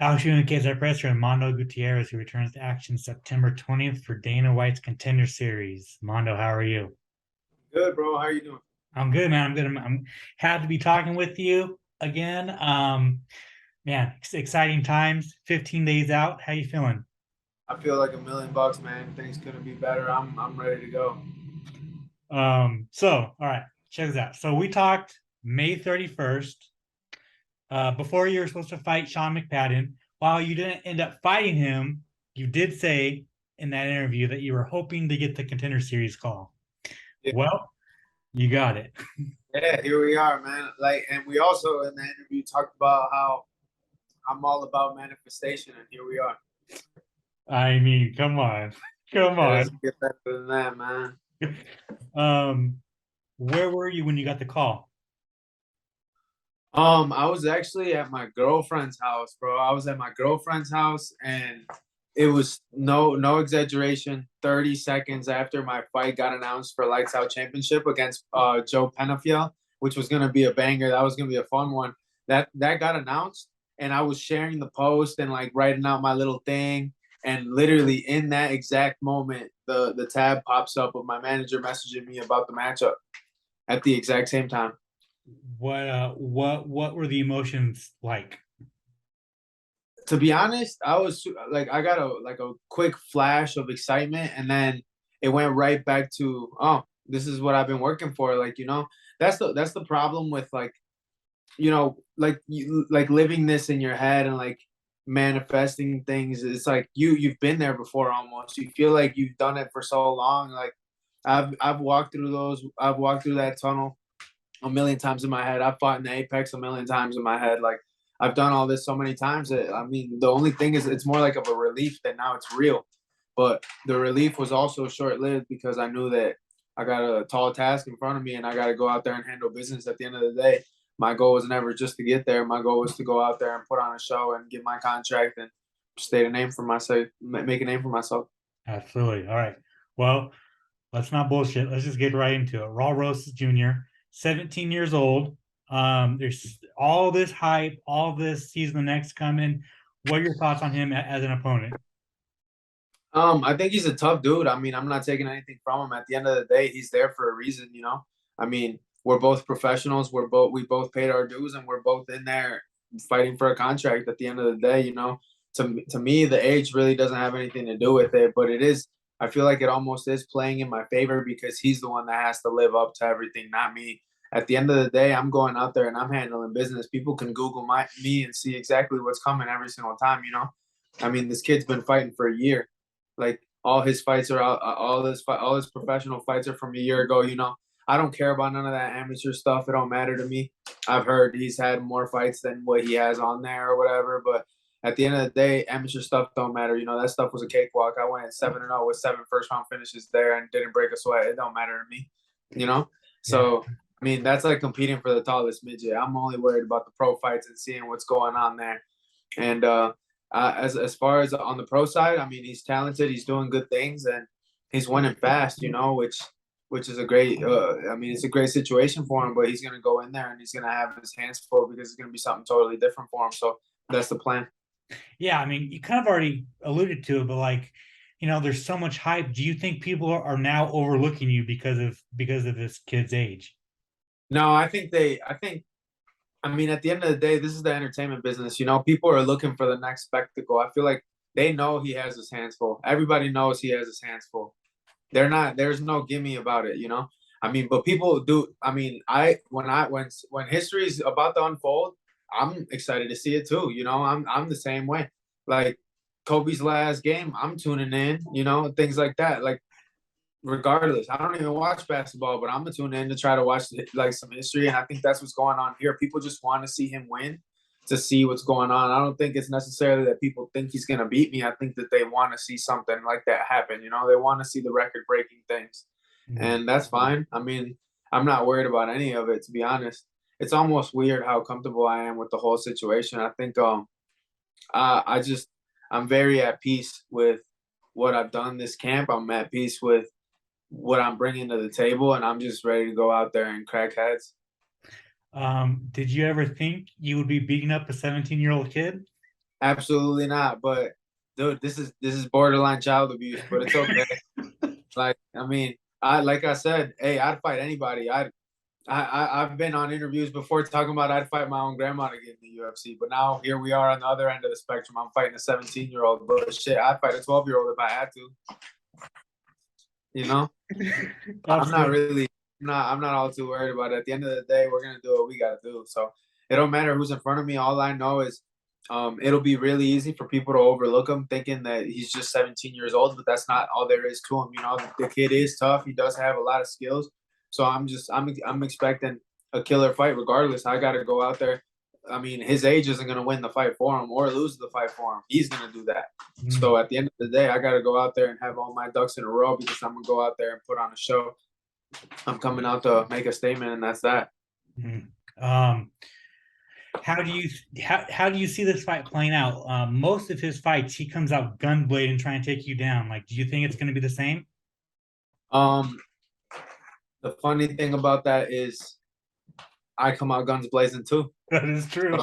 Alshun Kaiser Presser and Mando Gutierrez, who returns to action September 20th for Dana White's Contender Series. Mondo, how are you? Good, bro. How you doing? I'm good, man. I'm good. I'm happy to be talking with you again. Man, exciting times. 15 days out. How you feeling? I feel like $1 million, man. Things couldn't be better. I'm ready to go. All right, check this out. So we talked May 31st, before you were supposed to fight Sean McPadden. While you didn't end up fighting him, you did say in that interview that you were hoping to get the Contender Series call. Yeah, Well, you got it. yeah, here we are, man. Like, and we also in the interview talked about how I'm all about manifestation, and here we are. I mean, come on. Come It on. doesn't get better than that, man. Um, where were you when you got the call? I was actually at my girlfriend's house, bro. I was at my girlfriend's house, and it was no exaggeration. 30 seconds after my fight got announced for Lights Out Championship against Joe Penafiel, which was gonna be a banger. That was gonna be a fun one. That got announced, and I was sharing the post and like writing out my little thing. And literally in that exact moment, the tab pops up of my manager messaging me about the matchup at the exact same time. What were the emotions like? To be honest, I was like, I got a quick flash of excitement, and then it went right back to, oh, this is what I've been working for. Like, that's the problem with like, like living this in your head and like manifesting things. It's like you've been there before almost. You feel like you've done it for so long. Like I've walked through those. I've walked through that tunnel a million times in my head. I've fought in the apex a million times in my head. Like I've done all this so many times that I mean, the only thing is it's more like of a relief that now it's real. But the relief was also short lived because I knew that I got a tall task in front of me and I got to go out there and handle business at the end of the day. My goal was never just to get there. My goal was to go out there and put on a show and get my contract and state a name for myself, make a name for myself. Absolutely. All right. Well, let's not bullshit. Let's just get right into it. Raul Rosas Jr., 17 years old. There's all this hype, all this season the next coming. What are your thoughts on him as an opponent? I think he's a tough dude. I mean, I'm not taking anything from him. At the end of the day, he's there for a reason. I mean, we're both professionals. We both paid our dues, and we're both in there fighting for a contract. At the end of the day. To me, the age really doesn't have anything to do with it, but it is. I feel like it almost is playing in my favor because he's the one that has to live up to everything, not me. At the end of the day, I'm going out there and I'm handling business. People can Google me and see exactly what's coming every single time. I mean, this kid's been fighting for a year. Like all his fights are out, all his professional fights are from a year ago. I don't care about none of that amateur stuff. It don't matter to me. I've heard he's had more fights than what he has on there or whatever, but at the end of the day, amateur stuff don't matter. That stuff was a cakewalk. I went 7-0 with 7 first round finishes there and didn't break a sweat. It don't matter to me. You know? Yeah. So I mean, that's like competing for the tallest midget. I'm only worried about the pro fights and seeing what's going on there. And as far as on the pro side, I mean, he's talented. He's doing good things, and he's winning fast. Which is a great. I mean, it's a great situation for him. But he's gonna go in there and he's gonna have his hands full because it's gonna be something totally different for him. So that's the plan. Yeah, I mean, you kind of already alluded to it, but like, there's so much hype. Do you think people are now overlooking you because of this kid's age? No, I think they. I mean, at the end of the day, this is the entertainment business. People are looking for the next spectacle. I feel like they know he has his hands full. Everybody knows he has his hands full. They're not. There's no gimme about it. I mean, but people do. I mean, when history is about to unfold, I'm excited to see it too. I'm the same way. Like Kobe's last game, I'm tuning in. Things like that. Like regardless, I don't even watch basketball, but I'm gonna tune in to try to watch like some history, and I think that's what's going on here. People just want to see him win, to see what's going on. I don't think it's necessarily that people think he's gonna beat me. I think that they want to see something like that happen. They want to see the record breaking things, Mm. and that's fine. I mean, I'm not worried about any of it, to be honest. It's almost weird how comfortable I am with the whole situation. I think I just I'm very at peace with what I've done this camp. I'm at peace with what I'm bringing to the table, and I'm just ready to go out there and crack heads. Did you ever think you would be beating up a 17-year-old kid? Absolutely not. But dude, this is borderline child abuse, but it's okay. Like, I mean, like I said, hey, I'd fight anybody. I've been on interviews before talking about I'd fight my own grandma to get in the UFC, but now here we are on the other end of the spectrum. I'm fighting a 17-year-old, but shit, I'd fight a 12-year-old if I had to. You know, I'm not Absolutely. really, I'm not all too worried about it. At the end of the day, we're gonna do what we gotta do. So it don't matter who's in front of me. All I know is, it'll be really easy for people to overlook him, thinking that he's just 17 years old, but that's not all there is to him. You know, the kid is tough. He does have a lot of skills. So I'm expecting a killer fight regardless. I got to go out there. I mean, his age isn't going to win the fight for him or lose the fight for him. He's going to do that. Mm, So at the end of the day, I got to go out there and have all my ducks in a row because I'm going to go out there and put on a show. I'm coming out to make a statement, and that's that. mm. Um, how do you how do you see this fight playing out? Most of his fights, he comes out gun blade and trying to take you down. Like, do you think it's going to be the same? Um, the funny thing about that is I come out guns blazing too. That is true.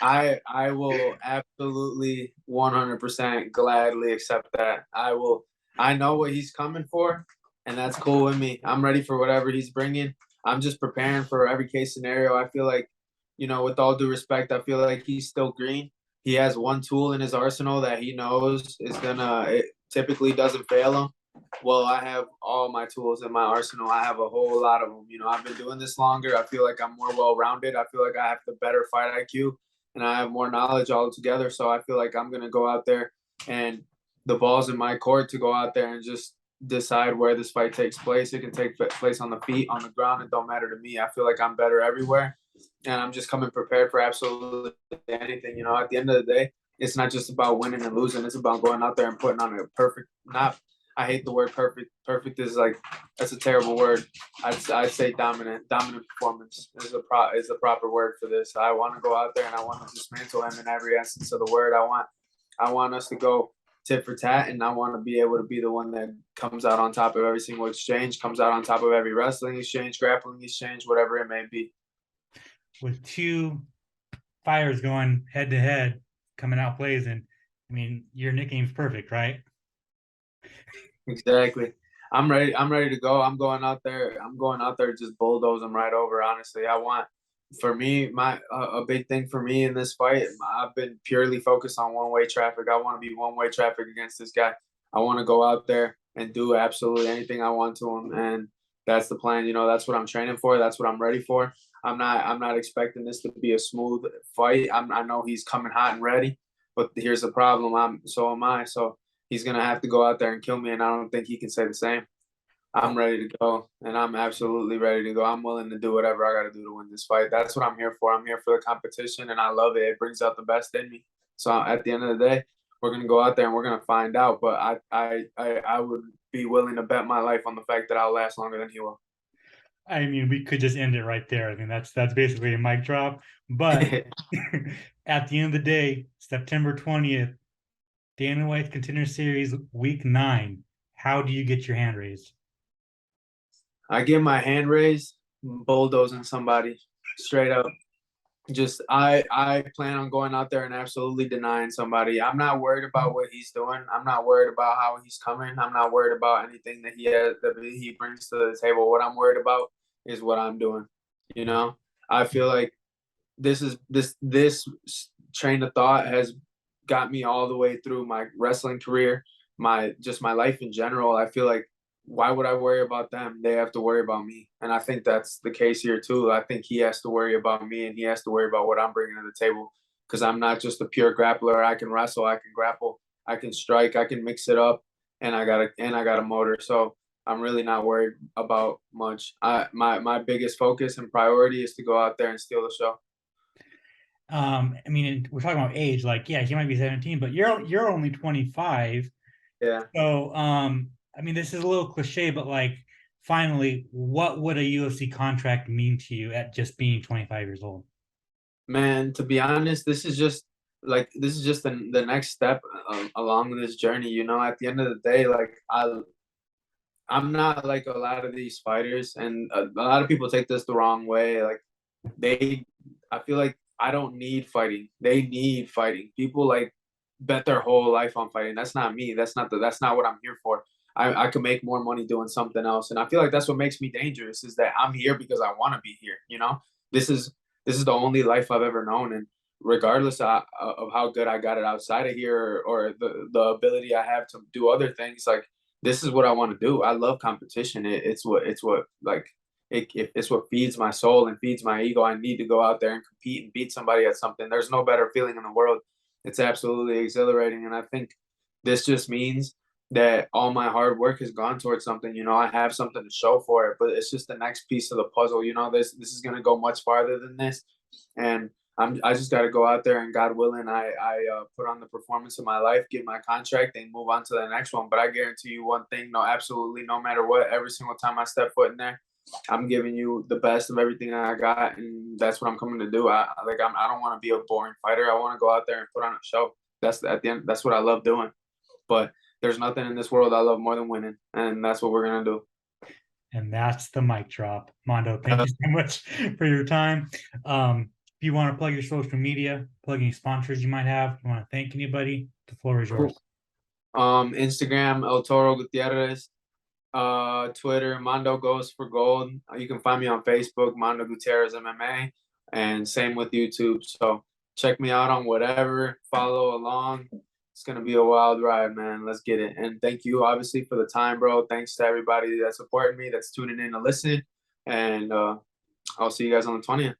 I will absolutely 100% gladly accept that. I know what he's coming for, and that's cool with me. I'm ready for whatever he's bringing. I'm just preparing for every case scenario. I feel like, with all due respect, I feel like he's still green. He has one tool in his arsenal that he knows it typically doesn't fail him. Well, I have all my tools in my arsenal. I have a whole lot of them. I've been doing this longer. I feel like I'm more well rounded. I feel like I have the better fight IQ and I have more knowledge altogether. So I feel like I'm going to go out there and the ball's in my court to go out there and just decide where this fight takes place. It can take place on the feet, on the ground. It don't matter to me. I feel like I'm better everywhere. And I'm just coming prepared for absolutely anything. At the end of the day, it's not just about winning and losing. It's about going out there and putting on a perfect, not, I hate the word perfect. Perfect is like, that's a terrible word. I'd say dominant performance is the proper word for this. I want to go out there and I want to dismantle him in every essence of the word. I want us to go tit for tat, and I want to be able to be the one that comes out on top of every single exchange, comes out on top of every wrestling exchange, grappling exchange, whatever it may be. With two fires going head to head, coming out blazing, I mean, your nickname's perfect, right? Exactly. I'm ready. I'm ready to go. I'm going out there. I'm going out there just bulldoze them right over. Honestly, for me, a big thing for me in this fight, I've been purely focused on one-way traffic. I want to be one-way traffic against this guy. I want to go out there and do absolutely anything I want to him, and that's the plan. That's what I'm training for. That's what I'm ready for. I'm not expecting this to be a smooth fight. I know he's coming hot and ready, but here's the problem. So am I. So he's gonna have to go out there and kill me, and I don't think he can say the same. I'm ready to go, and I'm absolutely ready to go. I'm willing to do whatever I got to do to win this fight. That's what I'm here for. I'm here for the competition, and I love it. It brings out the best in me. So at the end of the day, we're gonna go out there and we're gonna find out. But I would be willing to bet my life on the fact that I'll last longer than he will. I mean, we could just end it right there. I mean, that's basically a mic drop. But at the end of the day, September 20th, Dana White's Contender Series Week 9. How do you get your hand raised? I get my hand raised, bulldozing somebody straight up. Just I plan on going out there and absolutely denying somebody. I'm not worried about what he's doing. I'm not worried about how he's coming. I'm not worried about anything that he brings to the table. What I'm worried about is what I'm doing. I feel like this train of thought has got me all the way through my wrestling career, my life in general. I feel like, why would I worry about them? They have to worry about me. And I think that's the case here too. I think he has to worry about me and he has to worry about what I'm bringing to the table, because I'm not just a pure grappler. I can wrestle, I can grapple, I can strike, I can mix it up, and I got a motor. So I'm really not worried about much. My biggest focus and priority is to go out there and steal the show. I mean, we're talking about age. Like, yeah, he might be 17, but you're only 25. Yeah. So, I mean, this is a little cliche, but like, finally, what would a UFC contract mean to you at just being 25 years old? Man, to be honest, this is just the next step along this journey. At the end of the day, like I'm not like a lot of these fighters, and a lot of people take this the wrong way. Like I feel like I don't need fighting. They need fighting. People like bet their whole life on fighting. That's not me. That's not what I'm here for. I could make more money doing something else. And I feel like that's what makes me dangerous is that I'm here because I want to be here. You know, this is this is the only life I've ever known. And regardless of how good I got it outside of here or the ability I have to do other things, like this is what I want to do. I love competition. It's what like it's what feeds my soul and feeds my ego. I need to go out there and compete and beat somebody at something. There's no better feeling in the world. It's absolutely exhilarating. And I think this just means that all my hard work has gone towards something. You know, I have something to show for it, but it's just the next piece of the puzzle. You know, this is gonna go much farther than this. And I just gotta go out there and God willing, I put on the performance of my life, get my contract, and move on to the next one. But I guarantee you one thing, no, absolutely no matter what, every single time I step foot in there, I'm giving you the best of everything I got, and that's what I'm coming to do. I don't want to be a boring fighter. I want to go out there and put on a show. That's at the end. That's what I love doing. But there's nothing in this world I love more than winning, and that's what we're gonna do. And that's the mic drop. Mondo, thank you so much for your time. If you want to plug your social media, plug any sponsors you might have, you want to thank anybody, the floor is yours. Instagram El Toro Gutierrez. Twitter Mando Goes for Gold. You can find me on Facebook Mando Gutierrez MMA, and same with YouTube. So check me out on whatever. Follow along. It's gonna be a wild ride, man. Let's get it. And thank you, obviously, for the time, bro. Thanks to everybody that's supporting me, that's tuning in to listen. And I'll see you guys on the 20th.